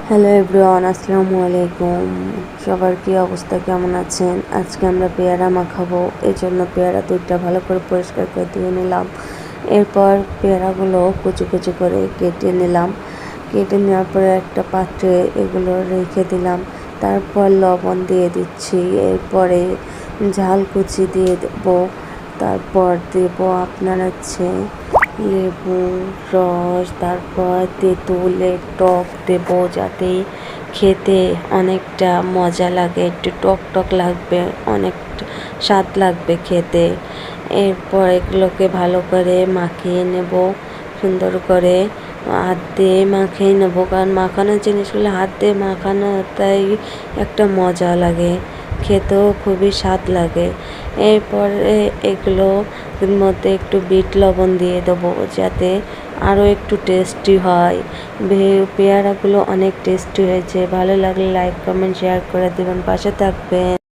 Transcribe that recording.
Hello everyone, আসসালামু আলাইকুম। সবার কি অবস্থা, কেমন আছেন? আজকে আমরা পেয়ারা মাখাবো, এই জন্য পেয়ারা দুধটা ভালো করে পরিষ্কার করে দিয়ে নিলাম। এরপর পেয়ারাগুলো কুচি কুচি করে কেটে নিলাম। কেটে নেওয়ার পরে একটা পাত্রে এগুলো রেখে দিলাম। তারপর লবণ দিয়ে দিচ্ছি, এরপরে ঝাল কুচি দিয়ে দেবো। তারপর দেব আপনার হচ্ছে লেবু রস, তারপর তেঁতুলের টক দেব যাতে খেতে অনেকটা মজা লাগে, একটু টক টক লাগবে, অনেক স্বাদ লাগবে খেতে। এরপর এগুলোকে ভালো করে মাখিয়ে নেব, সুন্দর করে হাত দিয়ে মাখিয়ে নেব, কারণ মাখানোর জিনিসগুলো হাত দিয়ে মাখানোটাই একটা মজা লাগে, খেতেও খুবই স্বাদ লাগে। এরপরে এগুলোর মধ্যে একটু বিট লবণ দিয়ে দেবো যাতে আরও একটু টেস্টি হয়। পেয়ারাগুলো অনেক টেস্টি হয়েছে। ভালো লাগলে লাইক কমেন্ট শেয়ার করে দেবেন, পাশে থাকবেন।